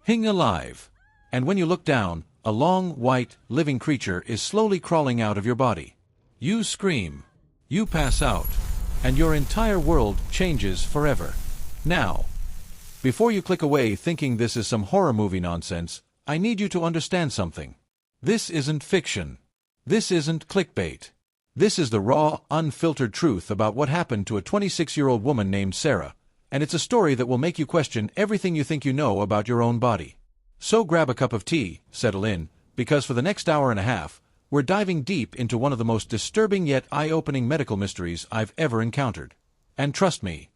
hing alive. And when you look down, a long, white, living creature is slowly crawling out of your body. You scream. You pass out. And your entire world changes forever. Now, before you click away thinking this is some horror movie nonsense, I need you to understand something. This isn't fiction. This isn't clickbait. This is the raw, unfiltered truth about what happened to a 26-year-old woman named Sarah, and it's a story that will make you question everything you think you know about your own body. So grab a cup of tea, settle in, because for the next hour and a half, we're diving deep into one of the most disturbing yet eye-opening medical mysteries I've ever encountered. And trust me,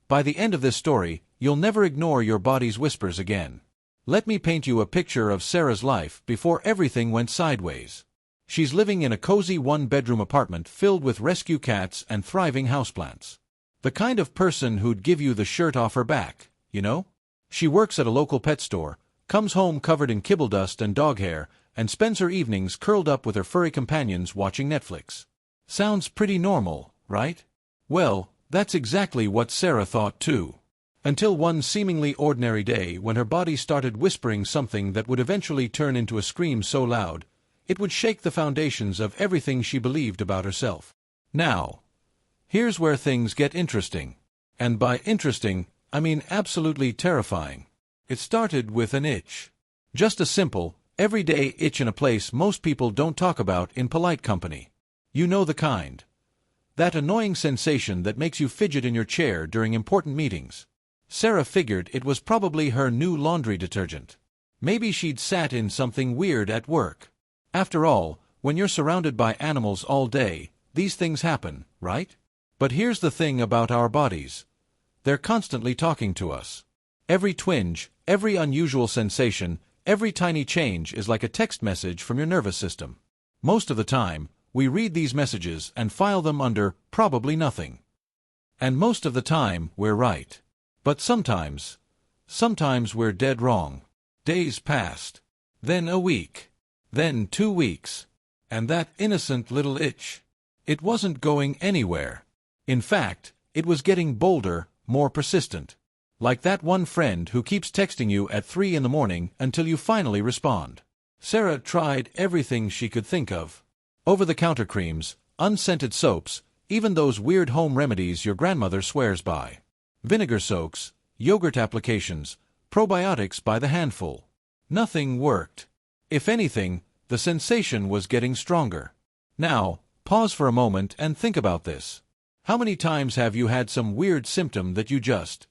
by the end of this story, you'll never ignore your body's whispers again. Let me paint you a picture of Sarah's life before everything went sideways. She's living in a cozy one-bedroom apartment filled with rescue cats and thriving houseplants. The kind of person who'd give you the shirt off her back, you know? She works at a local pet store, comes home covered in kibble dust and dog hair, and spends her evenings curled up with her furry companions watching Netflix. Sounds pretty normal, right? Well, that's exactly what Sarah thought too. Until one seemingly ordinary day when her body started whispering something that would eventually turn into a scream so loud, it would shake the foundations of everything she believed about herself. Now, here's where things get interesting. And by interesting, I mean absolutely terrifying. It started with an itch. Just a simple, everyday itch in a place most people don't talk about in polite company. You know the kind. That annoying sensation that makes you fidget in your chair during important meetings. Sarah figured it was probably her new laundry detergent. Maybe she'd sat in something weird at work. After all, when you're surrounded by animals all day, these things happen, right? But here's the thing about our bodies. They're constantly talking to us. Every twinge, every unusual sensation, every tiny change is like a text message from your nervous system. Most of the time, we read these messages and file them under probably nothing. And most of the time, we're right. But sometimes we're dead wrong. Days passed. Then a week. Then 2 weeks. And that innocent little itch. It wasn't going anywhere. In fact, it was getting bolder, more persistent. Like that one friend who keeps texting you at 3 in the morning until you finally respond. Sarah tried everything she could think of. Over-the-counter creams, unscented soaps, even those weird home remedies your grandmother swears by. Vinegar soaks, yogurt applications, probiotics by the handful. Nothing worked. If anything, the sensation was getting stronger. Now, pause for a moment and think about this. How many times have you had some weird symptom that you just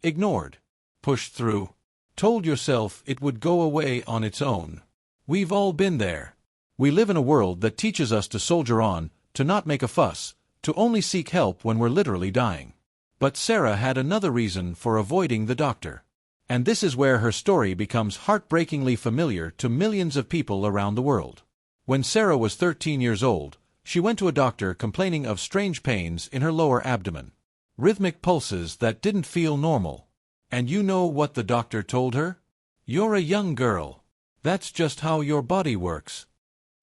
ignored, pushed through, told yourself it would go away on its own? We've all been there. We live in a world that teaches us to soldier on, to not make a fuss, to only seek help when we're literally dying. But Sarah had another reason for avoiding the doctor. And this is where her story becomes heartbreakingly familiar to millions of people around the world. When Sarah was 13 years old, she went to a doctor complaining of strange pains in her lower abdomen. Rhythmic pulses that didn't feel normal. And you know what the doctor told her? You're a young girl. That's just how your body works.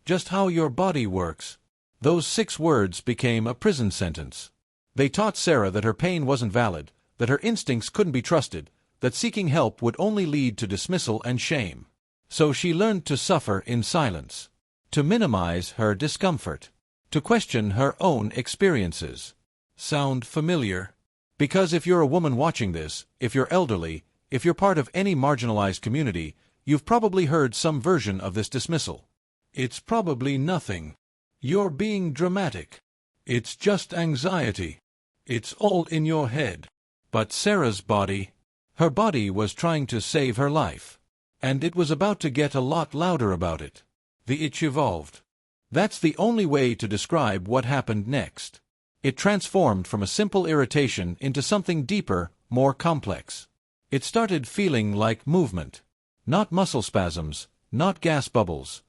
Just how your body works. Those 6 words became a prison sentence. They taught Sarah that her pain wasn't valid, that her instincts couldn't be trusted, that seeking help would only lead to dismissal and shame. So she learned to suffer in silence, to minimize her discomfort, to question her own experiences. Sound familiar? Because if you're a woman watching this, if you're elderly, if you're part of any marginalized community, you've probably heard some version of this dismissal. It's probably nothing. You're being dramatic. It's just anxiety. It's all in your head. But Sarah's body, her body was trying to save her life. And it was about to get a lot louder about it. The itch evolved. That's the only way to describe what happened next. It transformed from a simple irritation into something deeper, more complex. It started feeling like movement. Not muscle spasms, not gas bubbles.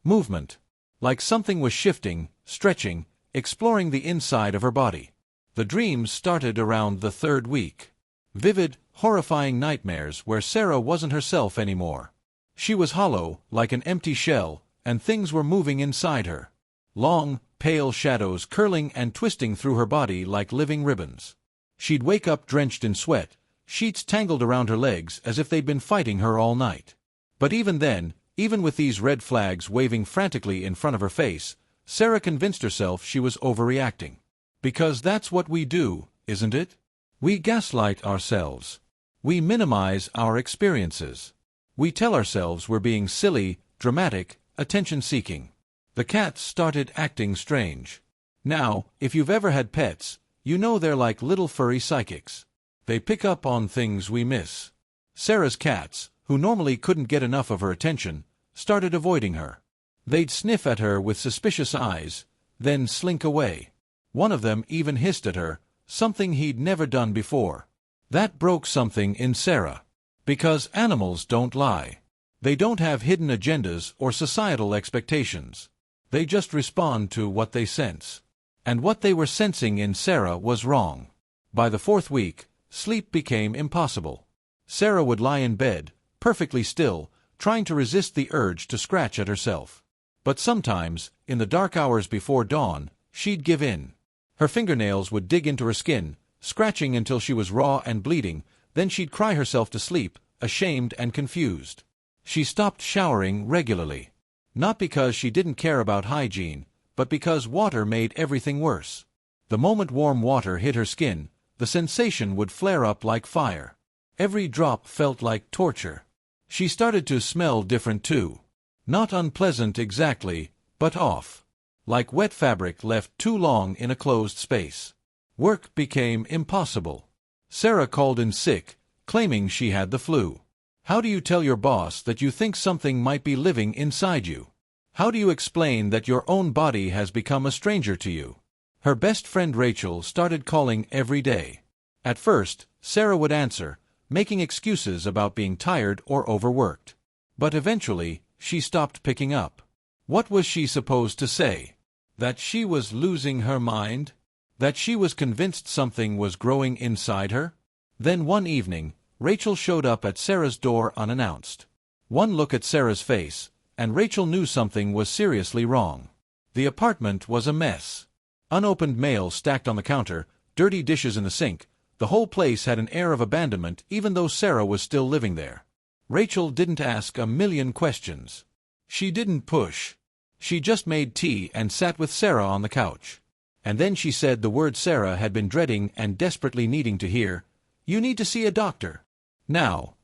Movement. Like something was shifting, stretching, exploring the inside of her body. The dreams started around the 3rd week. Vivid, horrifying nightmares where Sarah wasn't herself anymore. She was hollow, like an empty shell, and things were moving inside her. Long, pale shadows curling and twisting through her body like living ribbons. She'd wake up drenched in sweat, Sheets tangled around her legs as if they'd been fighting her all night. But even then, even with these red flags waving frantically in front of her face, Sarah convinced herself she was overreacting. Because that's what we do, isn't it? We gaslight ourselves. We minimize our experiences. We tell ourselves we're being silly, dramatic, attention-seeking. The cats started acting strange. Now, if you've ever had pets, you know they're like little furry psychics. They pick up on things we miss. Sarah's cats, who normally couldn't get enough of her attention, started avoiding her. They'd sniff at her with suspicious eyes, then slink away. One of them even hissed at her, something he'd never done before. That broke something in Sarah. Because animals don't lie. They don't have hidden agendas or societal expectations. They just respond to what they sense. And what they were sensing in Sarah was wrong. By the 4th week, sleep became impossible. Sarah would lie in bed, perfectly still, trying to resist the urge to scratch at herself. But sometimes, in the dark hours before dawn, she'd give in. Her fingernails would dig into her skin, scratching until she was raw and bleeding, then she'd cry herself to sleep, ashamed and confused. She stopped showering regularly. Not because she didn't care about hygiene, but because water made everything worse. The moment warm water hit her skin, the sensation would flare up like fire. Every drop felt like torture. She started to smell different too. Not unpleasant exactly, but off. Like wet fabric left too long in a closed space. Work became impossible. Sarah called in sick, claiming she had the flu. How do you tell your boss that you think something might be living inside you? How do you explain that your own body has become a stranger to you? Her best friend Rachel started calling every day. At first, Sarah would answer, making excuses about being tired or overworked. But eventually, she stopped picking up. What was she supposed to say? That she was losing her mind? That she was convinced something was growing inside her? Then one evening, Rachel showed up at Sarah's door unannounced. One look at Sarah's face, and Rachel knew something was seriously wrong. The apartment was a mess. Unopened mail stacked on the counter, dirty dishes in the sink. The whole place had an air of abandonment even though Sarah was still living there. Rachel didn't ask a million questions. She didn't push. She just made tea and sat with Sarah on the couch. And then she said the word Sarah had been dreading and desperately needing to hear, "You need to see a doctor." Now,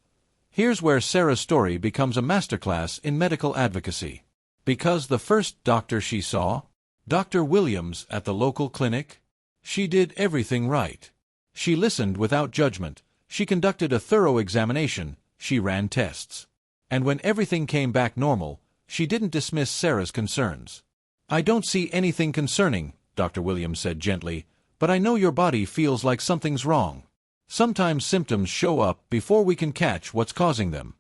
here's where Sarah's story becomes a masterclass in medical advocacy. Because the first doctor she saw, Dr. Williams at the local clinic, she did everything right. She listened without judgment, she conducted a thorough examination, she ran tests. And when everything came back normal, she didn't dismiss Sarah's concerns. "I don't see anything concerning," Dr. Williams said gently, "but I know your body feels like something's wrong. Sometimes symptoms show up before we can catch what's causing them."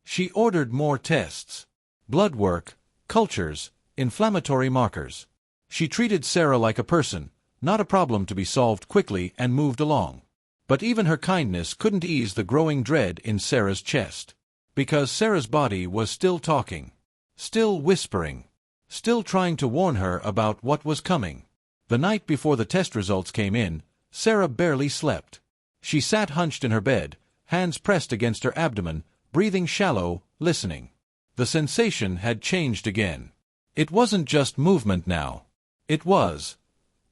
She ordered more tests. Blood work, cultures, inflammatory markers. She treated Sarah like a person, not a problem to be solved quickly, and moved along. But even her kindness couldn't ease the growing dread in Sarah's chest. Because Sarah's body was still talking. Still whispering. Still trying to warn her about what was coming. The night before the test results came in, Sarah barely slept. She sat hunched in her bed, hands pressed against her abdomen, breathing shallow, listening. The sensation had changed again. It wasn't just movement now. It was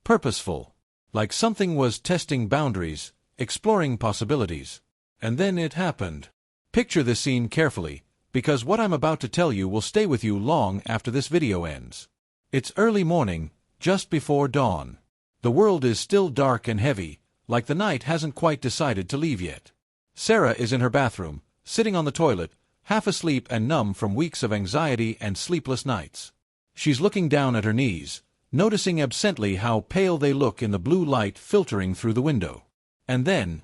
purposeful. Like something was testing boundaries, exploring possibilities. And then it happened. Picture this scene carefully, because what I'm about to tell you will stay with you long after this video ends. It's early morning, just before dawn. The world is still dark and heavy, like the night hasn't quite decided to leave yet. Sarah is in her bathroom, sitting on the toilet, half asleep and numb from weeks of anxiety and sleepless nights. She's looking down at her knees, noticing absently how pale they look in the blue light filtering through the window. And then,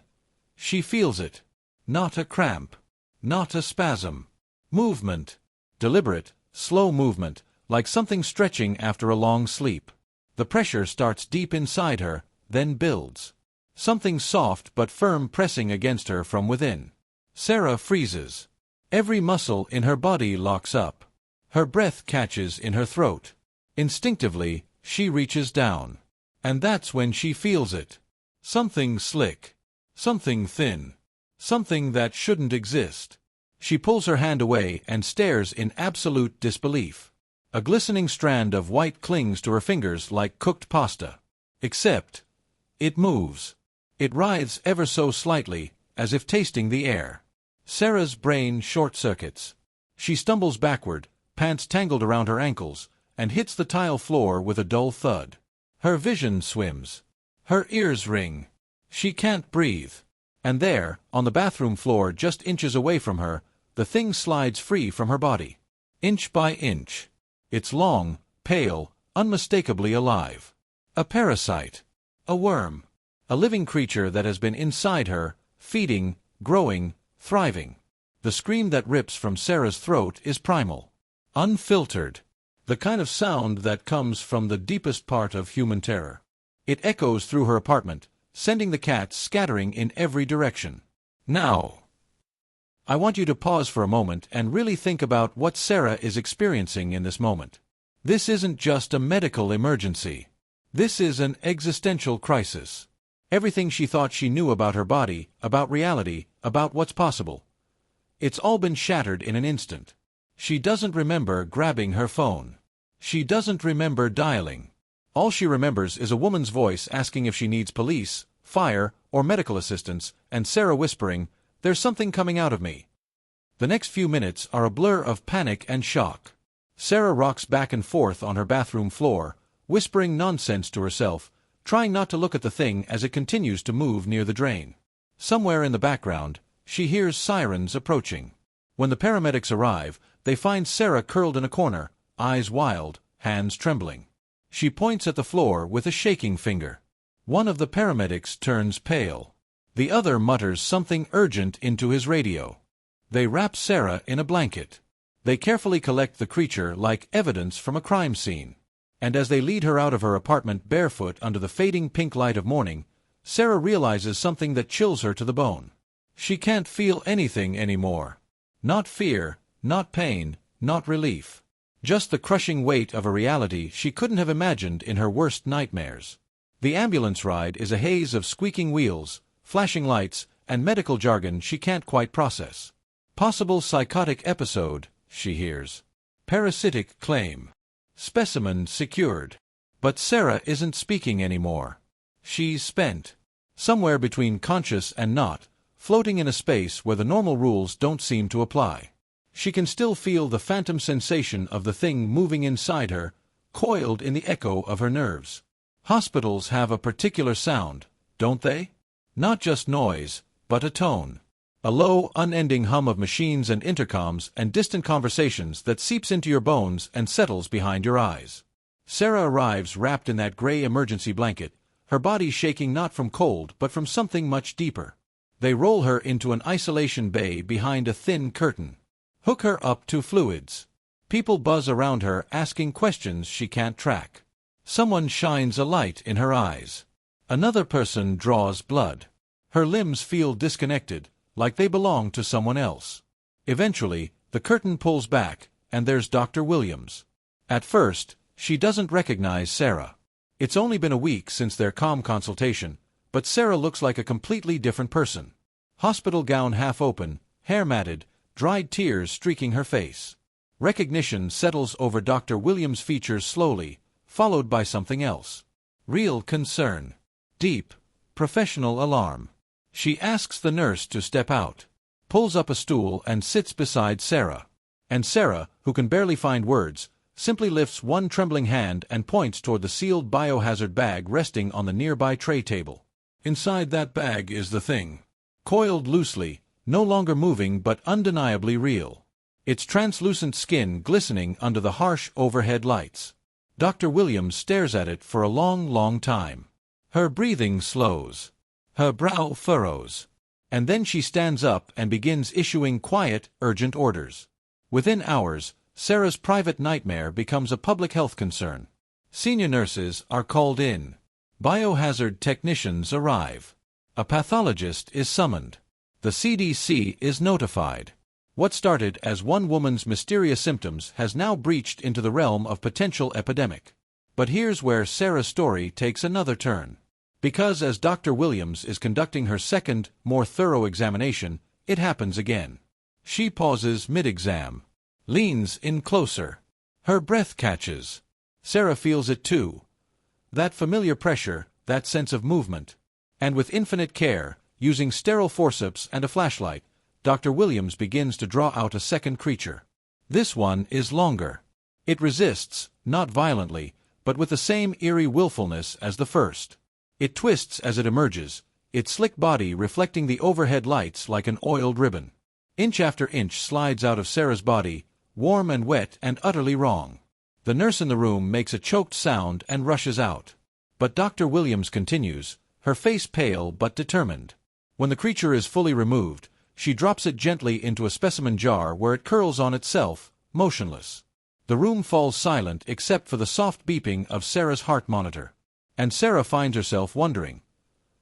she feels it. Not a cramp. Not a spasm. Movement. Deliberate, slow movement, like something stretching after a long sleep. The pressure starts deep inside her, then builds. Something soft but firm pressing against her from within. Sarah freezes. Every muscle in her body locks up. Her breath catches in her throat. Instinctively, she reaches down. And that's when she feels it. Something slick. Something thin. Something that shouldn't exist. She pulls her hand away and stares in absolute disbelief. A glistening strand of white clings to her fingers like cooked pasta. Except, it moves. It writhes ever so slightly, as if tasting the air. Sarah's brain short-circuits. She stumbles backward, pants tangled around her ankles, and hits the tile floor with a dull thud. Her vision swims. Her ears ring. She can't breathe. And there, on the bathroom floor just inches away from her, the thing slides free from her body. Inch by inch. It's long, pale, unmistakably alive. A parasite. A worm. A living creature that has been inside her, feeding, growing, thriving. The scream that rips from Sarah's throat is primal. Unfiltered. The kind of sound that comes from the deepest part of human terror. It echoes through her apartment, sending the cats scattering in every direction. Now, I want you to pause for a moment and really think about what Sarah is experiencing in this moment. This isn't just a medical emergency. This is an existential crisis. Everything she thought she knew about her body, about reality, about what's possible. It's all been shattered in an instant. She doesn't remember grabbing her phone. She doesn't remember dialing. All she remembers is a woman's voice asking if she needs police, fire, or medical assistance, and Sarah whispering, "There's something coming out of me." The next few minutes are a blur of panic and shock. Sarah rocks back and forth on her bathroom floor, whispering nonsense to herself, trying not to look at the thing as it continues to move near the drain. Somewhere in the background, she hears sirens approaching. When the paramedics arrive, they find Sarah curled in a corner, eyes wild, hands trembling. She points at the floor with a shaking finger. One of the paramedics turns pale. The other mutters something urgent into his radio. They wrap Sarah in a blanket. They carefully collect the creature like evidence from a crime scene. And as they lead her out of her apartment barefoot under the fading pink light of morning, Sarah realizes something that chills her to the bone. She can't feel anything anymore. Not fear, not pain, not relief. Just the crushing weight of a reality she couldn't have imagined in her worst nightmares. The ambulance ride is a haze of squeaking wheels, flashing lights, and medical jargon she can't quite process. Possible psychotic episode, she hears. Parasitic claim. Specimen secured. But Sarah isn't speaking anymore. She's spent. Somewhere between conscious and not, floating in a space where the normal rules don't seem to apply. She can still feel the phantom sensation of the thing moving inside her, coiled in the echo of her nerves. Hospitals have a particular sound, don't they? Not just noise, but a tone. A low, unending hum of machines and intercoms and distant conversations that seeps into your bones and settles behind your eyes. Sarah arrives wrapped in that gray emergency blanket, her body shaking not from cold but from something much deeper. They roll her into an isolation bay behind a thin curtain. Hook her up to fluids. People buzz around her asking questions she can't track. Someone shines a light in her eyes. Another person draws blood. Her limbs feel disconnected, like they belong to someone else. Eventually, the curtain pulls back, and there's Dr. Williams. At first, she doesn't recognize Sarah. It's only been a week since their calm consultation, but Sarah looks like a completely different person. Hospital gown half open, hair matted, dried tears streaking her face. Recognition settles over Dr. Williams' features slowly, followed by something else. Real concern. Deep, professional alarm. She asks the nurse to step out, pulls up a stool and sits beside Sarah. And Sarah, who can barely find words, simply lifts one trembling hand and points toward the sealed biohazard bag resting on the nearby tray table. Inside that bag is the thing. Coiled loosely, no longer moving but undeniably real. Its translucent skin glistening under the harsh overhead lights. Dr. Williams stares at it for a long, long time. Her breathing slows. Her brow furrows. And then she stands up and begins issuing quiet, urgent orders. Within hours, Sarah's private nightmare becomes a public health concern. Senior nurses are called in. Biohazard technicians arrive. A pathologist is summoned. The CDC is notified. What started as one woman's mysterious symptoms has now breached into the realm of potential epidemic. But here's where Sarah's story takes another turn. Because as Dr. Williams is conducting her second, more thorough examination, it happens again. She pauses mid-exam, leans in closer. Her breath catches. Sarah feels it too. That familiar pressure, that sense of movement. And with infinite care, using sterile forceps and a flashlight, Dr. Williams begins to draw out a second creature. This one is longer. It resists, not violently, but with the same eerie willfulness as the first. It twists as it emerges, its slick body reflecting the overhead lights like an oiled ribbon. Inch after inch slides out of Sarah's body, warm and wet and utterly wrong. The nurse in the room makes a choked sound and rushes out. But Dr. Williams continues, her face pale but determined. When the creature is fully removed, she drops it gently into a specimen jar where it curls on itself, motionless. The room falls silent except for the soft beeping of Sarah's heart monitor. And Sarah finds herself wondering,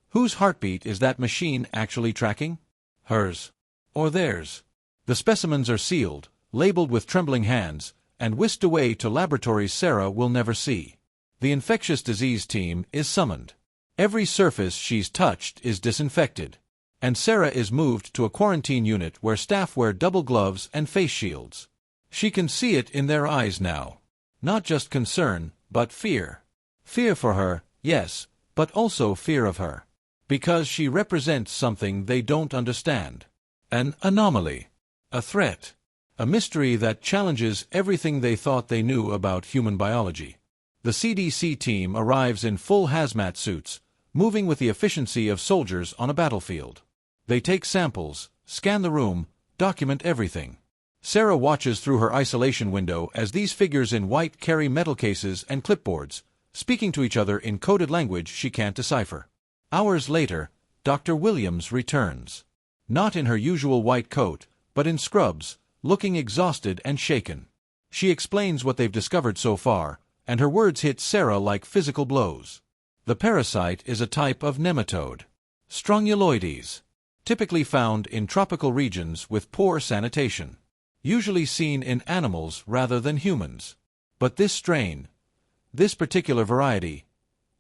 whose heartbeat is that machine actually tracking? Hers. Or theirs? The specimens are sealed, labeled with trembling hands, and whisked away to laboratories Sarah will never see. The infectious disease team is summoned. Every surface she's touched is disinfected. And Sarah is moved to a quarantine unit where staff wear double gloves and face shields. She can see it in their eyes now. Not just concern, but fear. Fear for her, yes, but also fear of her. Because she represents something they don't understand. An anomaly. A threat. A mystery that challenges everything they thought they knew about human biology. The CDC team arrives in full hazmat suits, moving with the efficiency of soldiers on a battlefield. They take samples, scan the room, document everything. Sarah watches through her isolation window as these figures in white carry metal cases and clipboards, speaking to each other in coded language she can't decipher. Hours later, Dr. Williams returns. Not in her usual white coat, but in scrubs, looking exhausted and shaken. She explains what they've discovered so far, and her words hit Sarah like physical blows. The parasite is a type of nematode. Strongyloides. Typically found in tropical regions with poor sanitation. Usually seen in animals rather than humans. But this strain, this particular variety,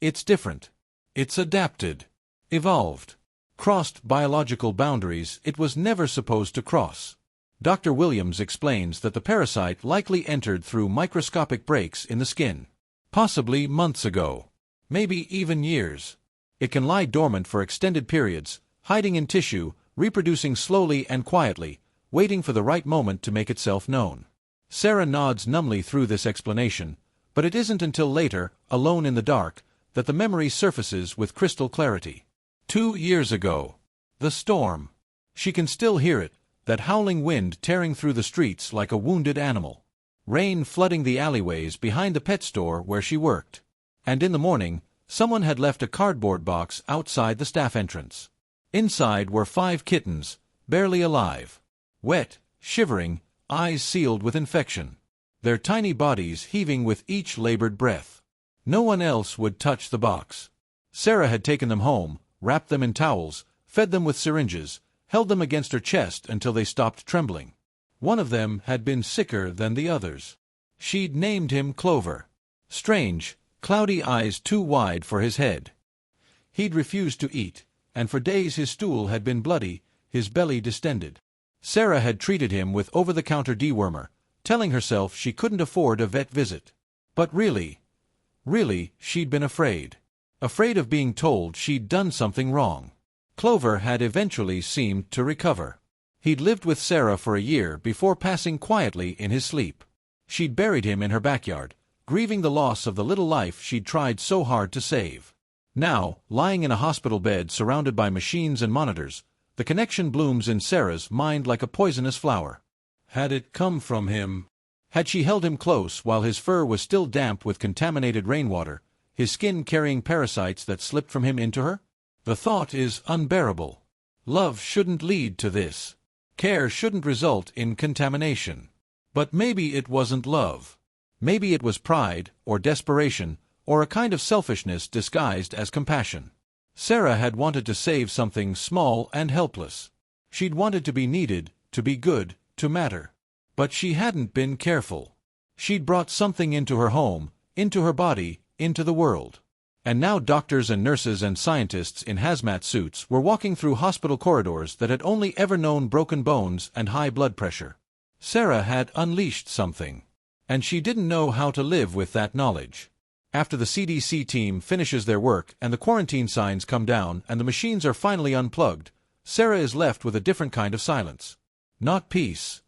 it's different. It's adapted. Evolved. Crossed biological boundaries it was never supposed to cross. Dr. Williams explains that the parasite likely entered through microscopic breaks in the skin. Possibly months ago. Maybe even years. It can lie dormant for extended periods, hiding in tissue, reproducing slowly and quietly, waiting for the right moment to make itself known. Sarah nods numbly through this explanation, but it isn't until later, alone in the dark, that the memory surfaces with crystal clarity. 2 years ago. The storm. She can still hear it, that howling wind tearing through the streets like a wounded animal. Rain flooding the alleyways behind the pet store where she worked. And in the morning, someone had left a cardboard box outside the staff entrance. Inside were 5 kittens, barely alive. Wet, shivering, eyes sealed with infection. Their tiny bodies heaving with each labored breath. No one else would touch the box. Sarah had taken them home, wrapped them in towels, fed them with syringes, held them against her chest until they stopped trembling. One of them had been sicker than the others. She'd named him Clover. Strange, cloudy eyes too wide for his head. He'd refused to eat, and for days his stool had been bloody, his belly distended. Sarah had treated him with over-the-counter dewormer, telling herself she couldn't afford a vet visit. But really, she'd been afraid. Afraid of being told she'd done something wrong. Clover had eventually seemed to recover. He'd lived with Sarah for a year before passing quietly in his sleep. She'd buried him in her backyard, grieving the loss of the little life she'd tried so hard to save. Now, lying in a hospital bed surrounded by machines and monitors, the connection blooms in Sarah's mind like a poisonous flower. Had it come from him? Had she held him close while his fur was still damp with contaminated rainwater, his skin carrying parasites that slipped from him into her? The thought is unbearable. Love shouldn't lead to this. Care shouldn't result in contamination. But maybe it wasn't love. Maybe it was pride, or desperation, or a kind of selfishness disguised as compassion. Sarah had wanted to save something small and helpless. She'd wanted to be needed, to be good, to matter. But she hadn't been careful. She'd brought something into her home, into her body, into the world. And now doctors and nurses and scientists in hazmat suits were walking through hospital corridors that had only ever known broken bones and high blood pressure. Sarah had unleashed something. And she didn't know how to live with that knowledge. After the CDC team finishes their work and the quarantine signs come down and the machines are finally unplugged, Sarah is left with a different kind of silence. Not peace.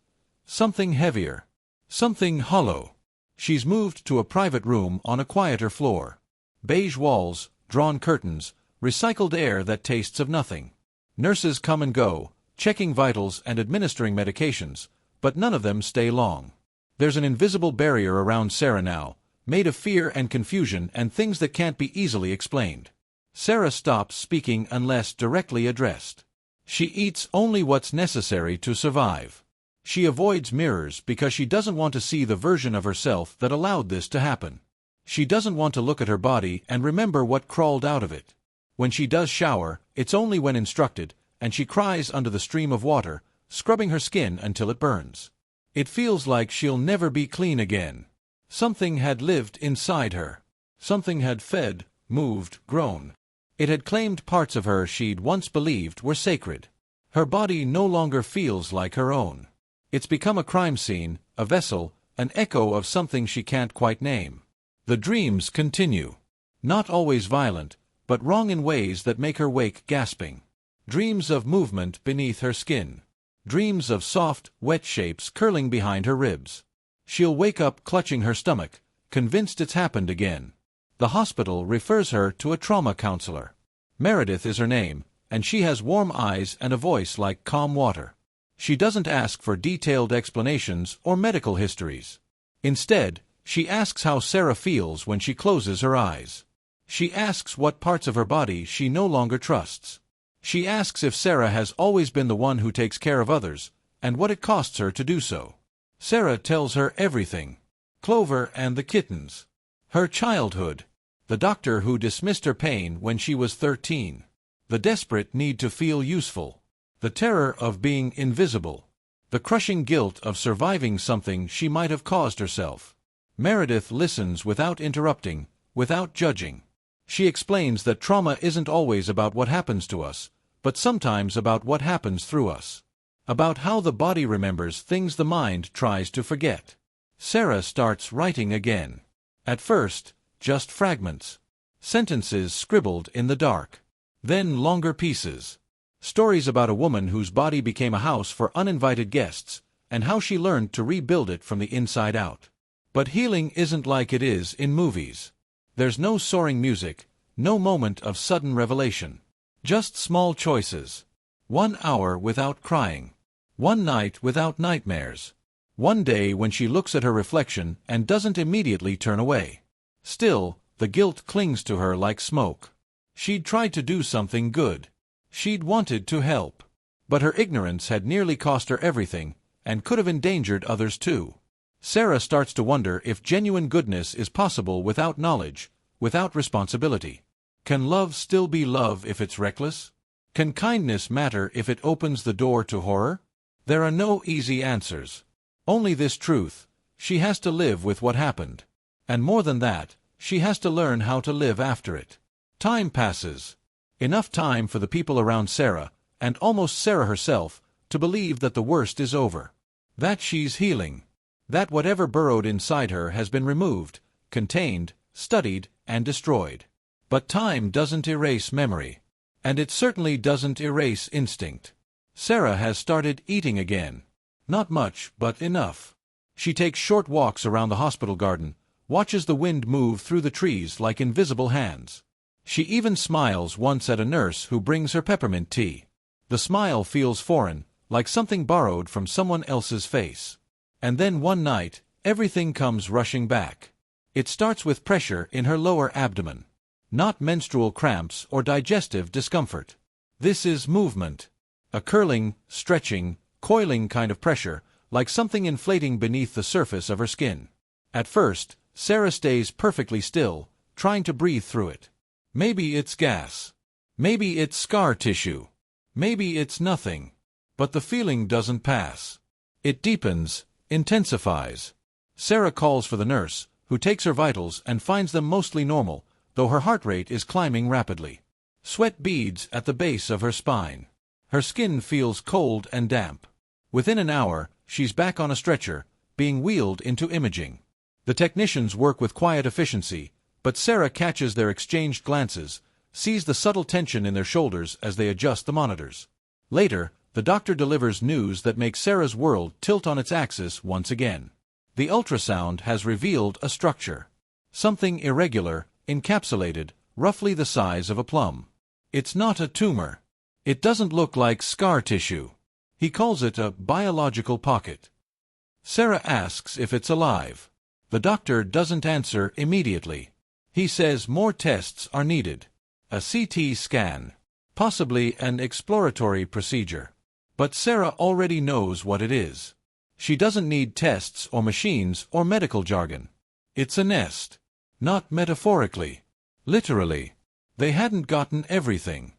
Something heavier. Something hollow. She's moved to a private room on a quieter floor. Beige walls, drawn curtains, recycled air that tastes of nothing. Nurses come and go, checking vitals and administering medications, but none of them stay long. There's an invisible barrier around Sarah now, made of fear and confusion and things that can't be easily explained. Sarah stops speaking unless directly addressed. She eats only what's necessary to survive. She avoids mirrors because she doesn't want to see the version of herself that allowed this to happen. She doesn't want to look at her body and remember what crawled out of it. When she does shower, it's only when instructed, and she cries under the stream of water, scrubbing her skin until it burns. It feels like she'll never be clean again. Something had lived inside her. Something had fed, moved, grown. It had claimed parts of her she'd once believed were sacred. Her body no longer feels like her own. It's become a crime scene, a vessel, an echo of something she can't quite name. The dreams continue. Not always violent, but wrong in ways that make her wake gasping. Dreams of movement beneath her skin. Dreams of soft, wet shapes curling behind her ribs. She'll wake up clutching her stomach, convinced it's happened again. The hospital refers her to a trauma counselor. Meredith is her name, and she has warm eyes and a voice like calm water. She doesn't ask for detailed explanations or medical histories. Instead, she asks how Sarah feels when she closes her eyes. She asks what parts of her body she no longer trusts. She asks if Sarah has always been the one who takes care of others, and what it costs her to do so. Sarah tells her everything. Clover and the kittens. Her childhood. The doctor who dismissed her pain when she was 13. The desperate need to feel useful. The terror of being invisible. The crushing guilt of surviving something she might have caused herself. Meredith listens without interrupting, without judging. She explains that trauma isn't always about what happens to us, but sometimes about what happens through us. About how the body remembers things the mind tries to forget. Sarah starts writing again. At first, just fragments. Sentences scribbled in the dark. Then longer pieces. Stories about a woman whose body became a house for uninvited guests, and how she learned to rebuild it from the inside out. But healing isn't like it is in movies. There's no soaring music, no moment of sudden revelation. Just small choices. 1 hour without crying. 1 night without nightmares. 1 day when she looks at her reflection and doesn't immediately turn away. Still, the guilt clings to her like smoke. She'd tried to do something good. She'd wanted to help. But her ignorance had nearly cost her everything, and could have endangered others too. Sarah starts to wonder if genuine goodness is possible without knowledge, without responsibility. Can love still be love if it's reckless? Can kindness matter if it opens the door to horror? There are no easy answers. Only this truth: she has to live with what happened. And more than that, she has to learn how to live after it. Time passes. Enough time for the people around Sarah, and almost Sarah herself, to believe that the worst is over. That she's healing. That whatever burrowed inside her has been removed, contained, studied, and destroyed. But time doesn't erase memory. And it certainly doesn't erase instinct. Sarah has started eating again. Not much, but enough. She takes short walks around the hospital garden, watches the wind move through the trees like invisible hands. She even smiles once at a nurse who brings her peppermint tea. The smile feels foreign, like something borrowed from someone else's face. And then one night, everything comes rushing back. It starts with pressure in her lower abdomen. Not menstrual cramps or digestive discomfort. This is movement. A curling, stretching, coiling kind of pressure, like something inflating beneath the surface of her skin. At first, Sarah stays perfectly still, trying to breathe through it. Maybe it's gas. Maybe it's scar tissue. Maybe it's nothing. But the feeling doesn't pass. It deepens, intensifies. Sarah calls for the nurse, who takes her vitals and finds them mostly normal, though her heart rate is climbing rapidly. Sweat beads at the base of her spine. Her skin feels cold and damp. Within an hour, she's back on a stretcher, being wheeled into imaging. The technicians work with quiet efficiency, but Sarah catches their exchanged glances, sees the subtle tension in their shoulders as they adjust the monitors. Later, the doctor delivers news that makes Sarah's world tilt on its axis once again. The ultrasound has revealed a structure. Something irregular, encapsulated, roughly the size of a plum. It's not a tumor. It doesn't look like scar tissue. He calls it a biological pocket. Sarah asks if it's alive. The doctor doesn't answer immediately. He says more tests are needed. A CT scan. Possibly an exploratory procedure. But Sarah already knows what it is. She doesn't need tests or machines or medical jargon. It's a nest. Not metaphorically. Literally. They hadn't gotten everything.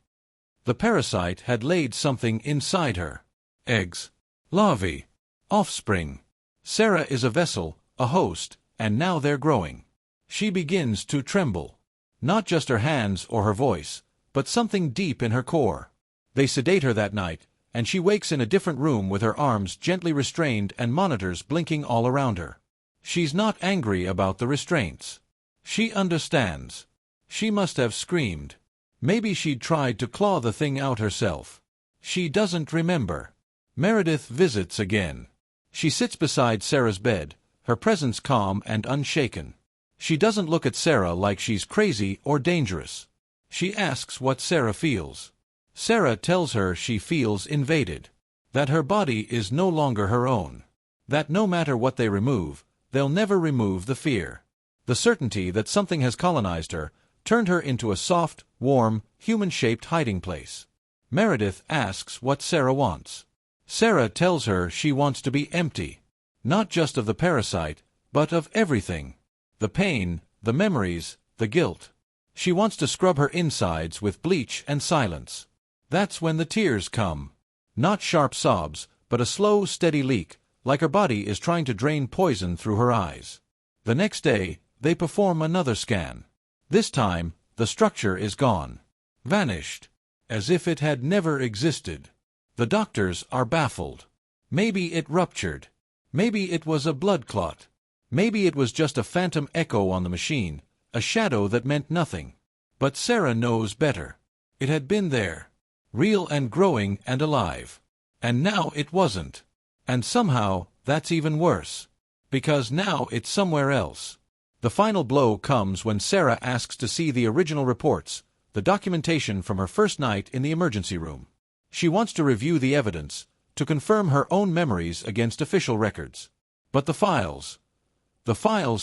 The parasite had laid something inside her. Eggs. Larvae. Offspring. Sarah is a vessel, a host, and now they're growing. She begins to tremble. Not just her hands or her voice, but something deep in her core. They sedate her that night, and she wakes in a different room with her arms gently restrained and monitors blinking all around her. She's not angry about the restraints. She understands. She must have screamed. Maybe she'd tried to claw the thing out herself. She doesn't remember. Meredith visits again. She sits beside Sarah's bed, her presence calm and unshaken. She doesn't look at Sarah like she's crazy or dangerous. She asks what Sarah feels. Sarah tells her she feels invaded. That her body is no longer her own. That no matter what they remove, they'll never remove the fear. The certainty that something has colonized her, turned her into a soft, warm, human-shaped hiding place. Meredith asks what Sarah wants. Sarah tells her she wants to be empty. Not just of the parasite, but of everything. The pain, the memories, the guilt. She wants to scrub her insides with bleach and silence. That's when the tears come. Not sharp sobs, but a slow, steady leak, like her body is trying to drain poison through her eyes. The next day, they perform another scan. This time, the structure is gone. Vanished. As if it had never existed. The doctors are baffled. Maybe it ruptured. Maybe it was a blood clot. Maybe it was just a phantom echo on the machine, a shadow that meant nothing. But Sarah knows better. It had been there. Real and growing and alive. And now it wasn't. And somehow, that's even worse. Because now it's somewhere else. The final blow comes when Sarah asks to see the original reports, the documentation from her first night in the emergency room. She wants to review the evidence, to confirm her own memories against official records. But the files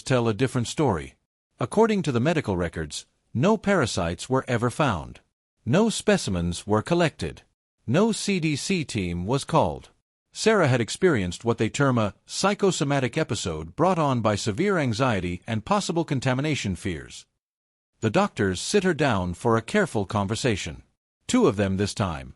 tell a different story. According to the medical records, no parasites were ever found. No specimens were collected. No CDC team was called. Sarah had experienced what they term a psychosomatic episode brought on by severe anxiety and possible contamination fears. The doctors sit her down for a careful conversation. Two of them this time.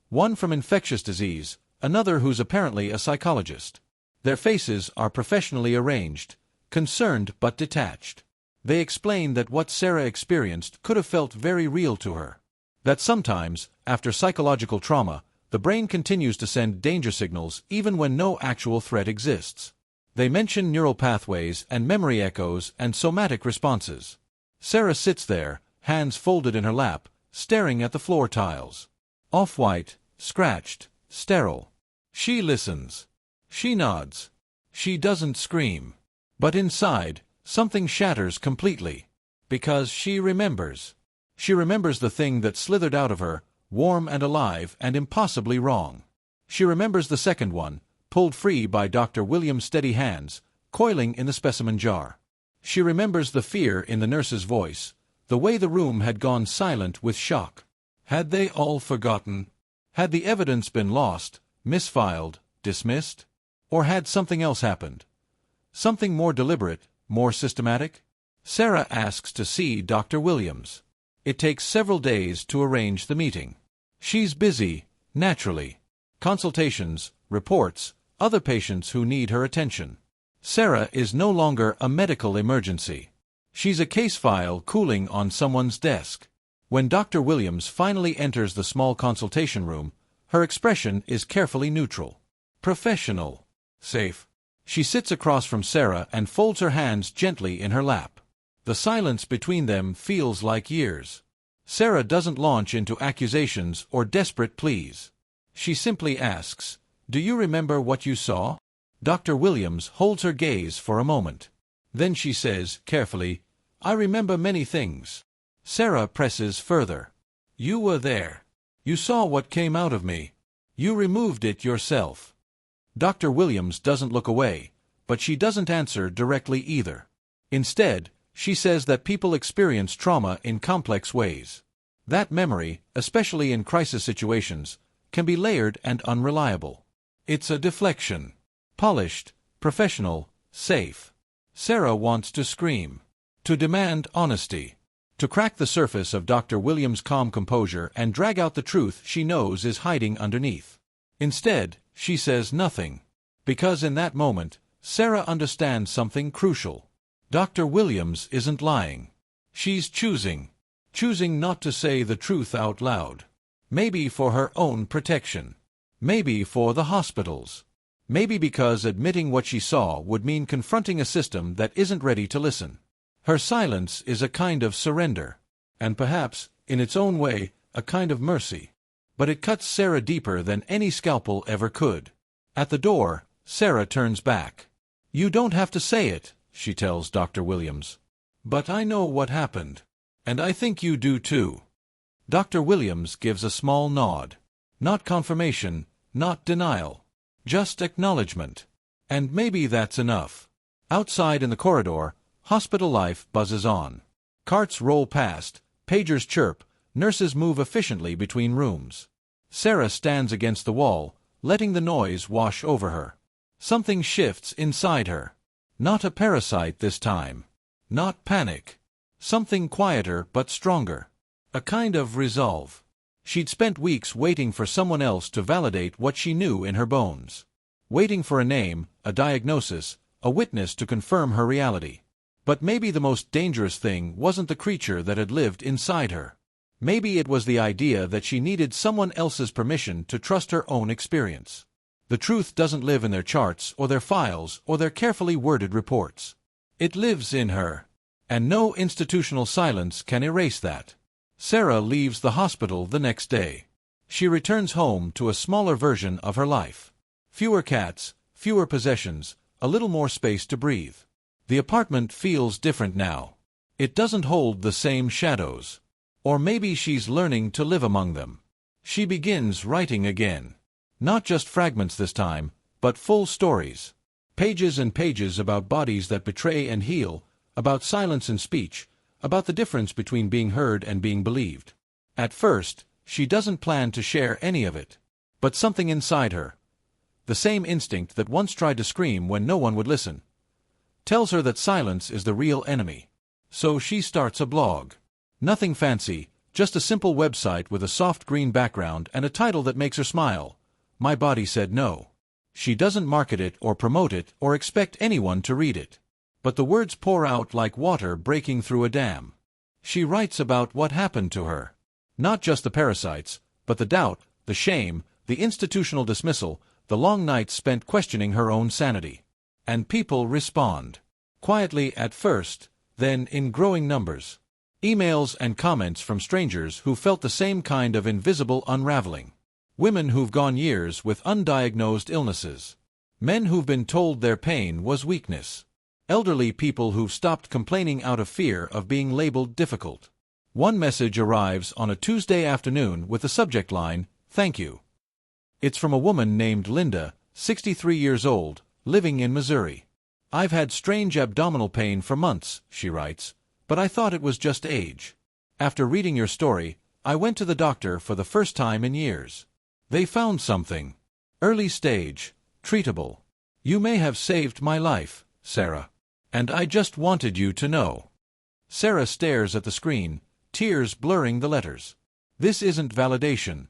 One from infectious disease, another who's apparently a psychologist. Their faces are professionally arranged, concerned but detached. They explain that what Sarah experienced could have felt very real to her. That sometimes, after psychological trauma, the brain continues to send danger signals even when no actual threat exists. They mention neural pathways and memory echoes and somatic responses. Sarah sits there, hands folded in her lap, staring at the floor tiles. Off-white, scratched, sterile. She listens. She nods. She doesn't scream. But inside, something shatters completely. Because she remembers. She remembers the thing that slithered out of her, warm and alive and impossibly wrong. She remembers the second one, pulled free by Dr. William's steady hands, coiling in the specimen jar. She remembers the fear in the nurse's voice, the way the room had gone silent with shock. Had they all forgotten? Had the evidence been lost, misfiled, dismissed? Or had something else happened? Something more deliberate, more systematic? Sarah asks to see Dr. Williams. It takes several days to arrange the meeting. She's busy, naturally. Consultations, reports, other patients who need her attention. Sarah is no longer a medical emergency. She's a case file cooling on someone's desk. When Dr. Williams finally enters the small consultation room, her expression is carefully neutral. Professional. Safe. She sits across from Sarah and folds her hands gently in her lap. The silence between them feels like years. Sarah doesn't launch into accusations or desperate pleas. She simply asks, "Do you remember what you saw?" Dr. Williams holds her gaze for a moment. Then she says, carefully, "I remember many things." Sarah presses further. "You were there. You saw what came out of me. You removed it yourself." Dr. Williams doesn't look away, but she doesn't answer directly either. Instead, she says that people experience trauma in complex ways. That memory, especially in crisis situations, can be layered and unreliable. It's a deflection. Polished, professional, safe. Sarah wants to scream. To demand honesty. To crack the surface of Dr. Williams' calm composure and drag out the truth she knows is hiding underneath. Instead, she says nothing. Because in that moment, Sarah understands something crucial. Dr. Williams isn't lying. She's choosing. Choosing not to say the truth out loud. Maybe for her own protection. Maybe for the hospital's. Maybe because admitting what she saw would mean confronting a system that isn't ready to listen. Her silence is a kind of surrender. And perhaps, in its own way, a kind of mercy. But it cuts Sarah deeper than any scalpel ever could. At the door, Sarah turns back. "You don't have to say it," she tells Dr. Williams. "But I know what happened. And I think you do too." Dr. Williams gives a small nod. Not confirmation, not denial. Just acknowledgement. And maybe that's enough. Outside in the corridor, hospital life buzzes on. Carts roll past, pagers chirp, nurses move efficiently between rooms. Sarah stands against the wall, letting the noise wash over her. Something shifts inside her. Not a parasite this time. Not panic. Something quieter but stronger. A kind of resolve. She'd spent weeks waiting for someone else to validate what she knew in her bones. Waiting for a name, a diagnosis, a witness to confirm her reality. But maybe the most dangerous thing wasn't the creature that had lived inside her. Maybe it was the idea that she needed someone else's permission to trust her own experience. The truth doesn't live in their charts or their files or their carefully worded reports. It lives in her. And no institutional silence can erase that. Sarah leaves the hospital the next day. She returns home to a smaller version of her life. Fewer cats, fewer possessions, a little more space to breathe. The apartment feels different now. It doesn't hold the same shadows. Or maybe she's learning to live among them. She begins writing again. Not just fragments this time, but full stories. Pages and pages about bodies that betray and heal, about silence and speech, about the difference between being heard and being believed. At first, she doesn't plan to share any of it. But something inside her, the same instinct that once tried to scream when no one would listen, tells her that silence is the real enemy. So she starts a blog. Nothing fancy, just a simple website with a soft green background and a title that makes her smile. My Body Said No. She doesn't market it or promote it or expect anyone to read it. But the words pour out like water breaking through a dam. She writes about what happened to her. Not just the parasites, but the doubt, the shame, the institutional dismissal, the long nights spent questioning her own sanity. And people respond. Quietly at first, then in growing numbers. Emails and comments from strangers who felt the same kind of invisible unraveling. Women who've gone years with undiagnosed illnesses. Men who've been told their pain was weakness. Elderly people who've stopped complaining out of fear of being labeled difficult. One message arrives on a Tuesday afternoon with the subject line, "Thank you." It's from a woman named Linda, 63 years old, living in Missouri. "I've had strange abdominal pain for months," she writes, "but I thought it was just age. After reading your story, I went to the doctor for the first time in years. They found something. Early stage, treatable. You may have saved my life, Sarah. And I just wanted you to know." Sarah stares at the screen, tears blurring the letters. This isn't validation.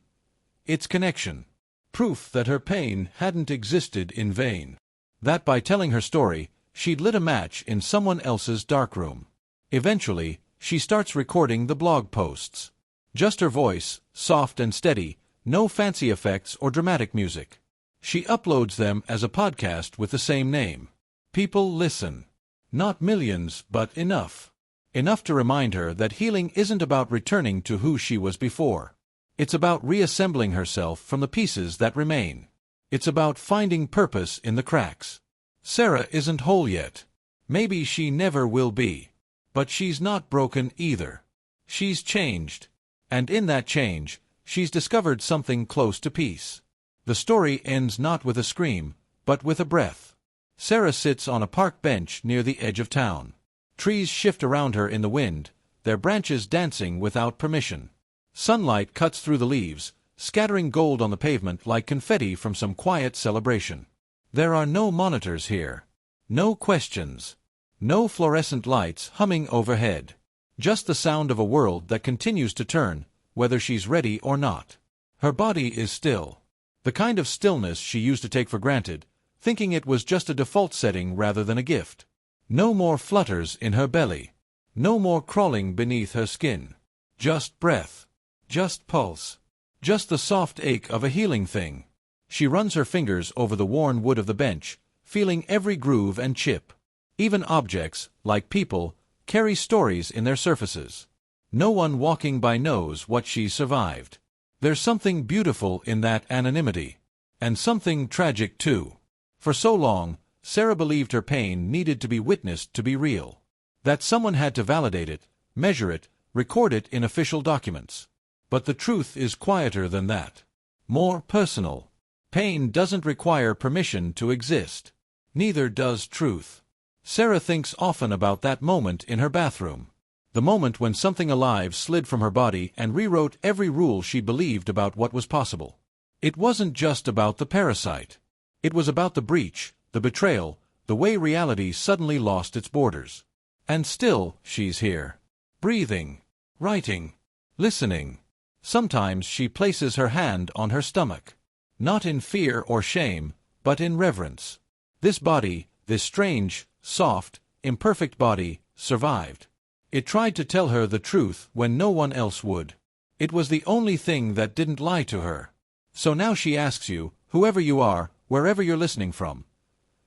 It's connection. Proof that her pain hadn't existed in vain. That by telling her story, she'd lit a match in someone else's darkroom. Eventually, she starts recording the blog posts. Just her voice, soft and steady, no fancy effects or dramatic music. She uploads them as a podcast with the same name. People listen. Not millions, but enough. Enough to remind her that healing isn't about returning to who she was before. It's about reassembling herself from the pieces that remain. It's about finding purpose in the cracks. Sarah isn't whole yet. Maybe she never will be. But she's not broken either. She's changed. And in that change, she's discovered something close to peace. The story ends not with a scream, but with a breath. Sarah sits on a park bench near the edge of town. Trees shift around her in the wind, their branches dancing without permission. Sunlight cuts through the leaves, scattering gold on the pavement like confetti from some quiet celebration. There are no monitors here. No questions. No fluorescent lights humming overhead. Just the sound of a world that continues to turn, whether she's ready or not. Her body is still. The kind of stillness she used to take for granted, thinking it was just a default setting rather than a gift. No more flutters in her belly. No more crawling beneath her skin. Just breath. Just pulse. Just the soft ache of a healing thing. She runs her fingers over the worn wood of the bench, feeling every groove and chip. Even objects, like people, carry stories in their surfaces. No one walking by knows what she survived. There's something beautiful in that anonymity. And something tragic too. For so long, Sarah believed her pain needed to be witnessed to be real. That someone had to validate it, measure it, record it in official documents. But the truth is quieter than that. More personal. Pain doesn't require permission to exist. Neither does truth. Sarah thinks often about that moment in her bathroom. The moment when something alive slid from her body and rewrote every rule she believed about what was possible. It wasn't just about the parasite. It was about the breach, the betrayal, the way reality suddenly lost its borders. And still, she's here. Breathing. Writing. Listening. Sometimes she places her hand on her stomach. Not in fear or shame, but in reverence. This body, this strange, soft, imperfect body, survived. It tried to tell her the truth when no one else would. It was the only thing that didn't lie to her. So now she asks you, whoever you are, wherever you're listening from,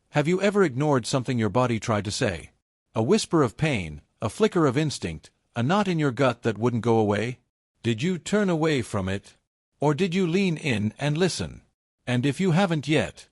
have you ever ignored something your body tried to say? A whisper of pain, a flicker of instinct, a knot in your gut that wouldn't go away? Did you turn away from it? Or did you lean in and listen? And if you haven't yet,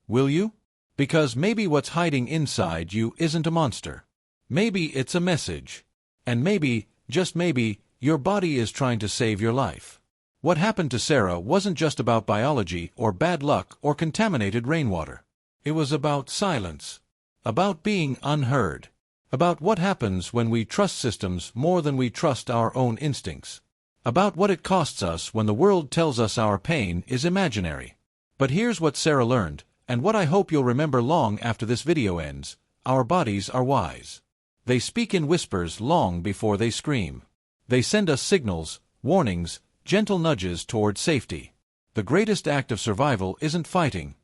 will you? Because maybe what's hiding inside you isn't a monster. Maybe it's a message. And maybe, just maybe, your body is trying to save your life. What happened to Sarah wasn't just about biology or bad luck or contaminated rainwater. It was about silence. About being unheard. About what happens when we trust systems more than we trust our own instincts. About what it costs us when the world tells us our pain is imaginary. But here's what Sarah learned, and what I hope you'll remember long after this video ends. Our bodies are wise. They speak in whispers long before they scream. They send us signals, warnings, gentle nudges toward safety. The greatest act of survival isn't fighting.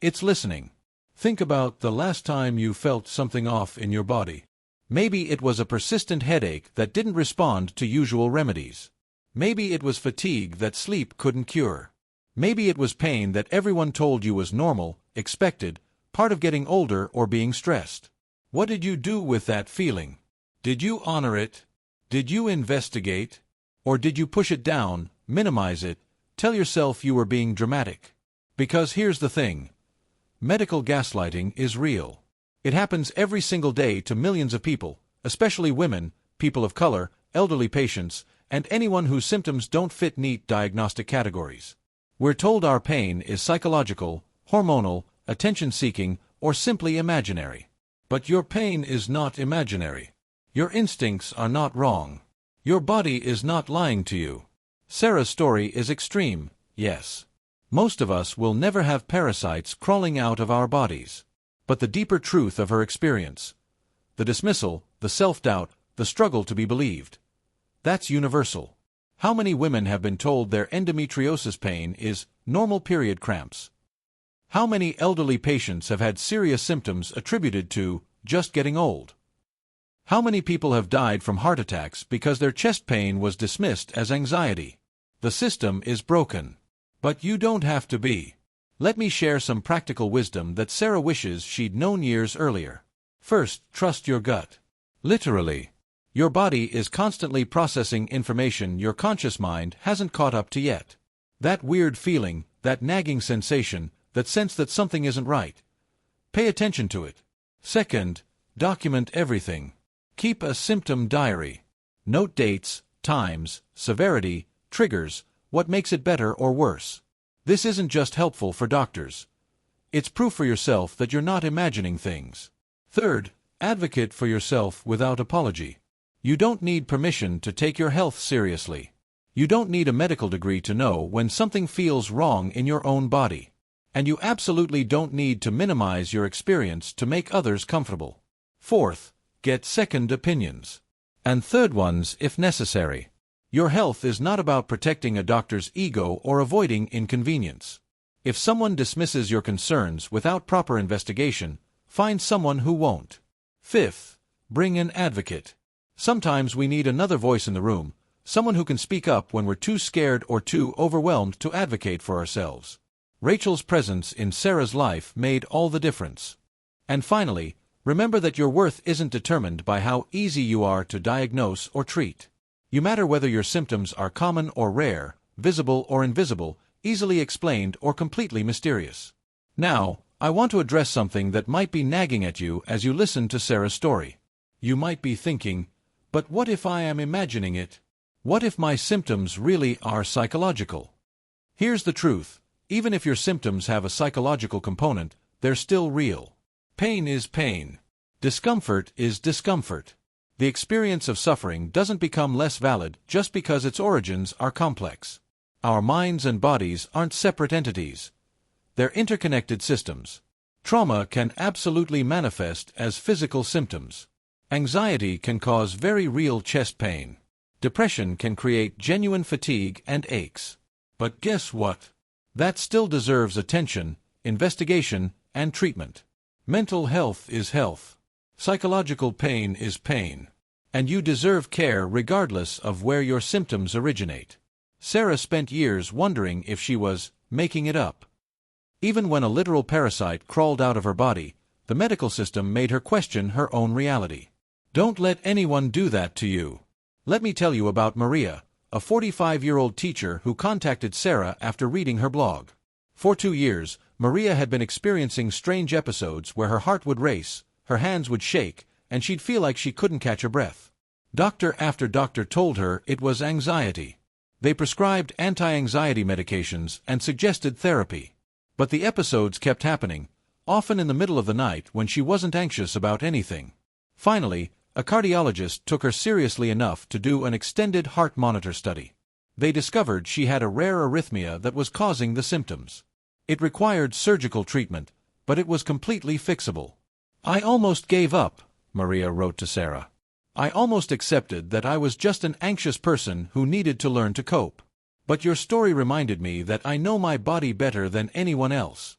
It's listening. Think about the last time you felt something off in your body. Maybe it was a persistent headache that didn't respond to usual remedies. Maybe it was fatigue that sleep couldn't cure. Maybe it was pain that everyone told you was normal, expected, part of getting older or being stressed. What did you do with that feeling? Did you honor it? Did you investigate? Or did you push it down, minimize it, tell yourself you were being dramatic? Because here's the thing. Medical gaslighting is real. It happens every single day to millions of people, especially women, people of color, elderly patients, and anyone whose symptoms don't fit neat diagnostic categories. We're told our pain is psychological, hormonal, attention-seeking, or simply imaginary. But your pain is not imaginary. Your instincts are not wrong. Your body is not lying to you. Sarah's story is extreme, yes. Most of us will never have parasites crawling out of our bodies. But the deeper truth of her experience, the dismissal, the self-doubt, the struggle to be believed, that's universal. How many women have been told their endometriosis pain is normal period cramps? How many elderly patients have had serious symptoms attributed to just getting old? How many people have died from heart attacks because their chest pain was dismissed as anxiety? The system is broken. But you don't have to be. Let me share some practical wisdom that Sarah wishes she'd known years earlier. First, trust your gut. Literally. Your body is constantly processing information your conscious mind hasn't caught up to yet. That weird feeling, that nagging sensation, that sense that something isn't right. Pay attention to it. Second, document everything. Keep a symptom diary. Note dates, times, severity, triggers, what makes it better or worse. This isn't just helpful for doctors. It's proof for yourself that you're not imagining things. Third, advocate for yourself without apology. You don't need permission to take your health seriously. You don't need a medical degree to know when something feels wrong in your own body. And you absolutely don't need to minimize your experience to make others comfortable. Fourth, get second opinions. And third ones if necessary. Your health is not about protecting a doctor's ego or avoiding inconvenience. If someone dismisses your concerns without proper investigation, find someone who won't. Fifth, bring an advocate. Sometimes we need another voice in the room, someone who can speak up when we're too scared or too overwhelmed to advocate for ourselves. Rachel's presence in Sarah's life made all the difference. And finally, remember that your worth isn't determined by how easy you are to diagnose or treat. You matter whether your symptoms are common or rare, visible or invisible, easily explained or completely mysterious. Now, I want to address something that might be nagging at you as you listen to Sarah's story. You might be thinking, but what if I am imagining it? What if my symptoms really are psychological? Here's the truth. Even if your symptoms have a psychological component, they're still real. Pain is pain. Discomfort is discomfort. The experience of suffering doesn't become less valid just because its origins are complex. Our minds and bodies aren't separate entities. They're interconnected systems. Trauma can absolutely manifest as physical symptoms. Anxiety can cause very real chest pain. Depression can create genuine fatigue and aches. But guess what? That still deserves attention, investigation, and treatment. Mental health is health. Psychological pain is pain. And you deserve care regardless of where your symptoms originate. Sarah spent years wondering if she was making it up. Even when a literal parasite crawled out of her body, the medical system made her question her own reality. Don't let anyone do that to you. Let me tell you about Maria, a 45-year-old teacher who contacted Sarah after reading her blog. For 2 years, Maria had been experiencing strange episodes where her heart would race, her hands would shake, and she'd feel like she couldn't catch her breath. Doctor after doctor told her it was anxiety. They prescribed anti-anxiety medications and suggested therapy. But the episodes kept happening, often in the middle of the night when she wasn't anxious about anything. Finally, a cardiologist took her seriously enough to do an extended heart monitor study. They discovered she had a rare arrhythmia that was causing the symptoms. It required surgical treatment, but it was completely fixable. I almost gave up, Maria wrote to Sarah. I almost accepted that I was just an anxious person who needed to learn to cope. But your story reminded me that I know my body better than anyone else.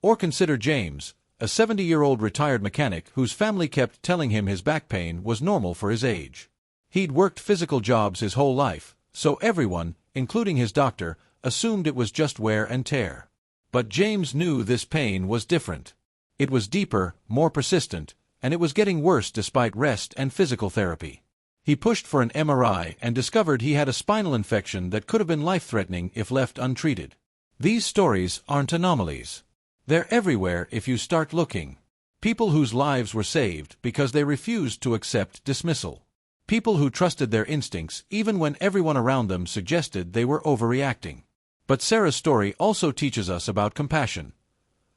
Or consider James, a 70-year-old retired mechanic whose family kept telling him his back pain was normal for his age. He'd worked physical jobs his whole life, so everyone, including his doctor, assumed it was just wear and tear. But James knew this pain was different. It was deeper, more persistent, and it was getting worse despite rest and physical therapy. He pushed for an MRI and discovered he had a spinal infection that could have been life-threatening if left untreated. These stories aren't anomalies. They're everywhere if you start looking. People whose lives were saved because they refused to accept dismissal. People who trusted their instincts even when everyone around them suggested they were overreacting. But Sarah's story also teaches us about compassion.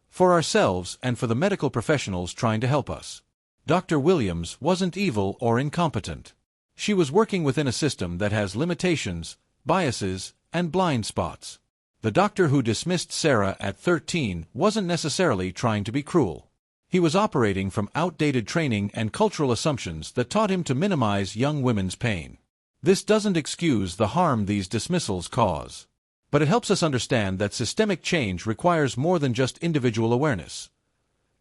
For ourselves and for the medical professionals trying to help us. Dr. Williams wasn't evil or incompetent. She was working within a system that has limitations, biases, and blind spots. The doctor who dismissed Sarah at 13 wasn't necessarily trying to be cruel. He was operating from outdated training and cultural assumptions that taught him to minimize young women's pain. This doesn't excuse the harm these dismissals cause. But it helps us understand that systemic change requires more than just individual awareness.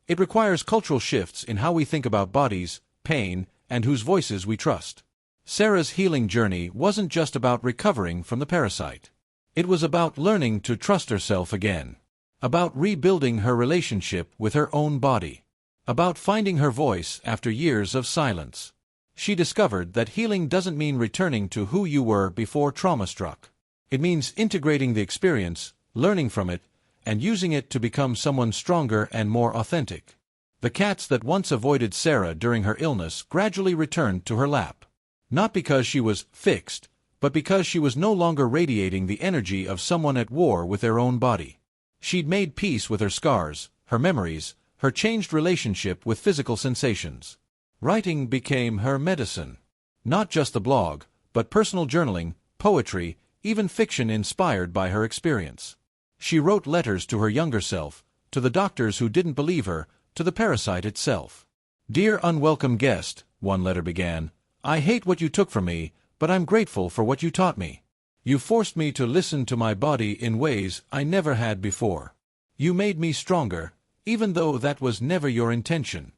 It requires cultural shifts in how we think about bodies, pain, and whose voices we trust. Sarah's healing journey wasn't just about recovering from the parasite. It was about learning to trust herself again, about rebuilding her relationship with her own body, about finding her voice after years of silence. She discovered that healing doesn't mean returning to who you were before trauma struck. It means integrating the experience, learning from it, and using it to become someone stronger and more authentic. The cats that once avoided Sarah during her illness gradually returned to her lap. Not because she was fixed, but because she was no longer radiating the energy of someone at war with their own body. She'd made peace with her scars, her memories, her changed relationship with physical sensations. Writing became her medicine. Not just the blog, but personal journaling, poetry, even fiction inspired by her experience. She wrote letters to her younger self, to the doctors who didn't believe her, to the parasite itself. "Dear unwelcome guest," one letter began, "I hate what you took from me, but I'm grateful for what you taught me. You forced me to listen to my body in ways I never had before. You made me stronger, even though that was never your intention."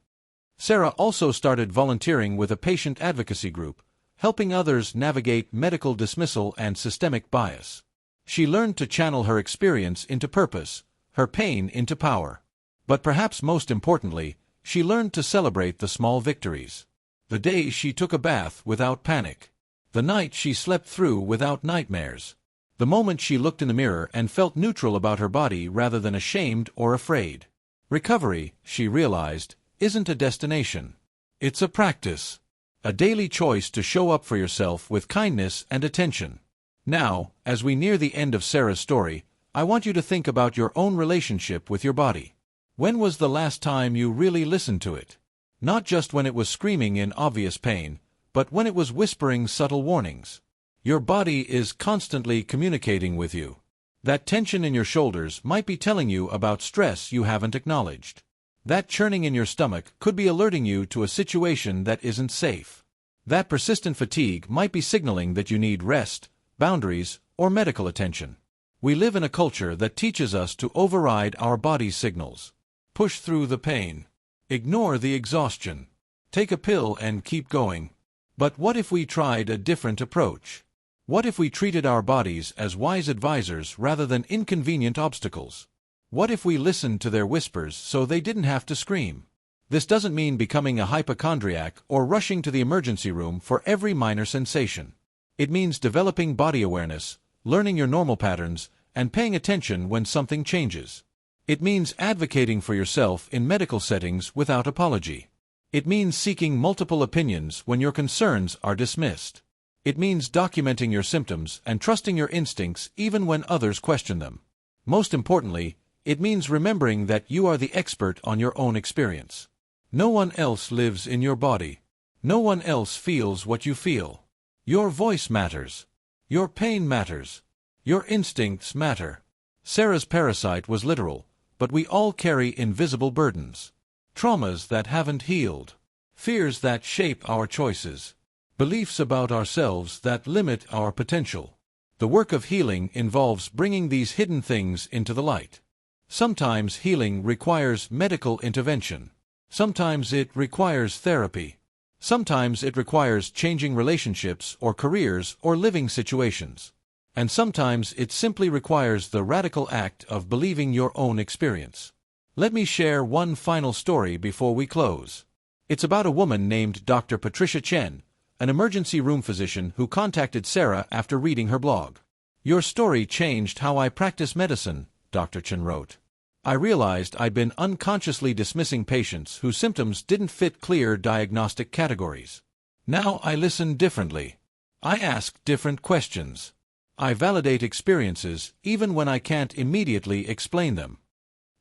Sarah also started volunteering with a patient advocacy group, helping others navigate medical dismissal and systemic bias. She learned to channel her experience into purpose, her pain into power. But perhaps most importantly, she learned to celebrate the small victories. The day she took a bath without panic. The night she slept through without nightmares. The moment she looked in the mirror and felt neutral about her body rather than ashamed or afraid. Recovery, she realized, isn't a destination. It's a practice. A daily choice to show up for yourself with kindness and attention. Now, as we near the end of Sarah's story, I want you to think about your own relationship with your body. When was the last time you really listened to it? Not just when it was screaming in obvious pain, but when it was whispering subtle warnings. Your body is constantly communicating with you. That tension in your shoulders might be telling you about stress you haven't acknowledged. That churning in your stomach could be alerting you to a situation that isn't safe. That persistent fatigue might be signaling that you need rest, boundaries, or medical attention. We live in a culture that teaches us to override our body's signals. Push through the pain. Ignore the exhaustion. Take a pill and keep going. But what if we tried a different approach? What if we treated our bodies as wise advisors rather than inconvenient obstacles? What if we listened to their whispers so they didn't have to scream? This doesn't mean becoming a hypochondriac or rushing to the emergency room for every minor sensation. It means developing body awareness, learning your normal patterns, and paying attention when something changes. It means advocating for yourself in medical settings without apology. It means seeking multiple opinions when your concerns are dismissed. It means documenting your symptoms and trusting your instincts even when others question them. Most importantly, it means remembering that you are the expert on your own experience. No one else lives in your body. No one else feels what you feel. Your voice matters. Your pain matters. Your instincts matter. Sarah's parasite was literal, but we all carry invisible burdens. Traumas that haven't healed. Fears that shape our choices. Beliefs about ourselves that limit our potential. The work of healing involves bringing these hidden things into the light. Sometimes healing requires medical intervention. Sometimes it requires therapy. Sometimes it requires changing relationships or careers or living situations. And sometimes it simply requires the radical act of believing your own experience. Let me share one final story before we close. It's about a woman named Dr. Patricia Chen, an emergency room physician who contacted Sarah after reading her blog. "Your story changed how I practice medicine," Dr. Chen wrote. "I realized I'd been unconsciously dismissing patients whose symptoms didn't fit clear diagnostic categories. Now I listen differently. I ask different questions. I validate experiences even when I can't immediately explain them."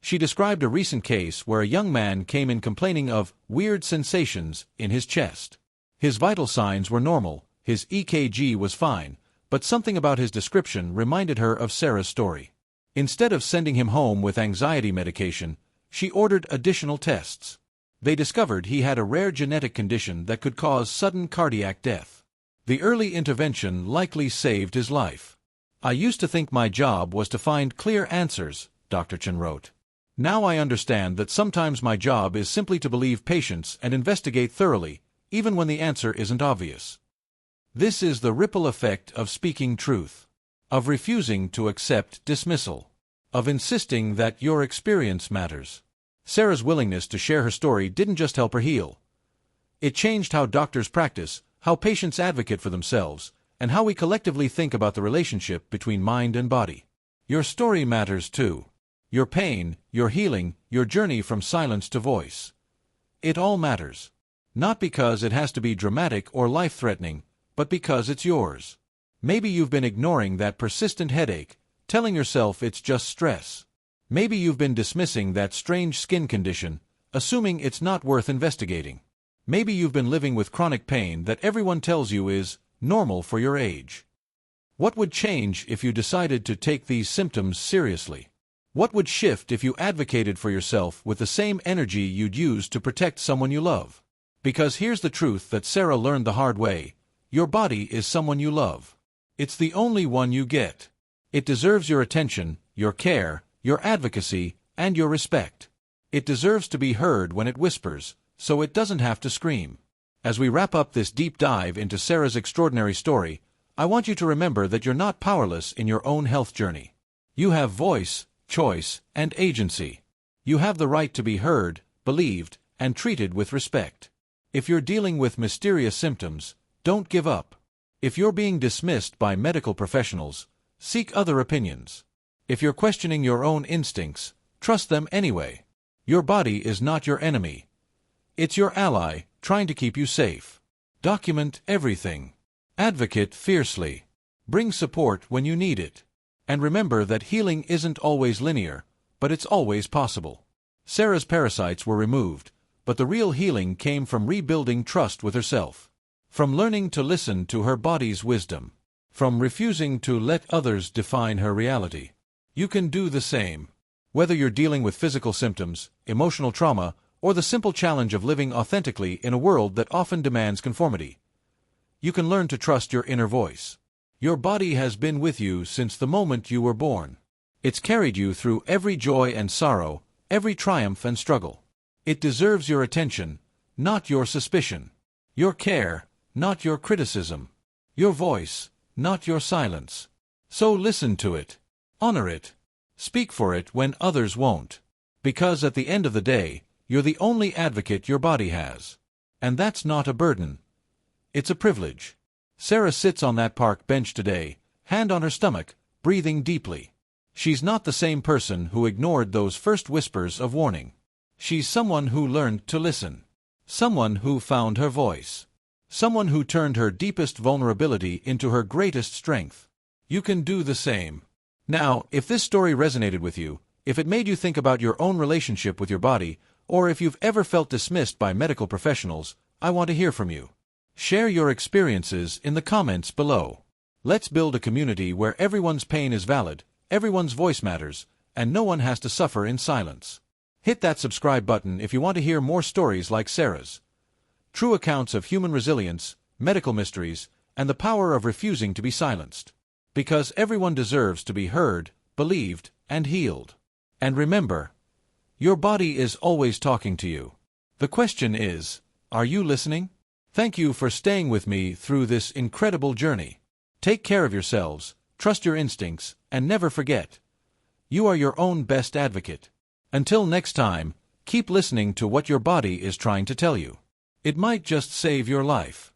She described a recent case where a young man came in complaining of weird sensations in his chest. His vital signs were normal, his EKG was fine, but something about his description reminded her of Sarah's story. Instead of sending him home with anxiety medication, she ordered additional tests. They discovered he had a rare genetic condition that could cause sudden cardiac death. The early intervention likely saved his life. "I used to think my job was to find clear answers," Dr. Chen wrote. "Now I understand that sometimes my job is simply to believe patients and investigate thoroughly, even when the answer isn't obvious. This is the ripple effect of speaking truth, of refusing to accept dismissal, of insisting that your experience matters. Sarah's willingness to share her story didn't just help her heal. It changed how doctors practice, how patients advocate for themselves, and how we collectively think about the relationship between mind and body. Your story matters too. Your pain, your healing, your journey from silence to voice. It all matters. Not because it has to be dramatic or life-threatening, but because it's yours. Maybe you've been ignoring that persistent headache, telling yourself it's just stress. Maybe you've been dismissing that strange skin condition, assuming it's not worth investigating. Maybe you've been living with chronic pain that everyone tells you is normal for your age. What would change if you decided to take these symptoms seriously? What would shift if you advocated for yourself with the same energy you'd use to protect someone you love? Because here's the truth that Sarah learned the hard way. Your body is someone you love. It's the only one you get. It deserves your attention, your care, your advocacy, and your respect. It deserves to be heard when it whispers, so it doesn't have to scream. As we wrap up this deep dive into Sarah's extraordinary story, I want you to remember that you're not powerless in your own health journey. You have voice, choice, and agency. You have the right to be heard, believed, and treated with respect. If you're dealing with mysterious symptoms, don't give up. If you're being dismissed by medical professionals, seek other opinions. If you're questioning your own instincts, trust them anyway. Your body is not your enemy. It's your ally, trying to keep you safe. Document everything. Advocate fiercely. Bring support when you need it. And remember that healing isn't always linear, but it's always possible. Sarah's parasites were removed, but the real healing came from rebuilding trust with herself. From learning to listen to her body's wisdom. From refusing to let others define her reality. You can do the same. Whether you're dealing with physical symptoms, emotional trauma, or the simple challenge of living authentically in a world that often demands conformity, you can learn to trust your inner voice. Your body has been with you since the moment you were born. It's carried you through every joy and sorrow, every triumph and struggle. It deserves your attention, not your suspicion. Your care, not your criticism. Your voice, not your silence. So listen to it. Honor it. Speak for it when others won't. Because at the end of the day, you're the only advocate your body has. And that's not a burden. It's a privilege. Sarah sits on that park bench today, hand on her stomach, breathing deeply. She's not the same person who ignored those first whispers of warning. She's someone who learned to listen. Someone who found her voice. Someone who turned her deepest vulnerability into her greatest strength. You can do the same. Now, if this story resonated with you, if it made you think about your own relationship with your body, or if you've ever felt dismissed by medical professionals, I want to hear from you. Share your experiences in the comments below. Let's build a community where everyone's pain is valid, everyone's voice matters, and no one has to suffer in silence. Hit that subscribe button if you want to hear more stories like Sarah's. True accounts of human resilience, medical mysteries, and the power of refusing to be silenced. Because everyone deserves to be heard, believed, and healed. And remember, your body is always talking to you. The question is, are you listening? Thank you for staying with me through this incredible journey. Take care of yourselves, trust your instincts, and never forget, you are your own best advocate. Until next time, keep listening to what your body is trying to tell you. It might just save your life.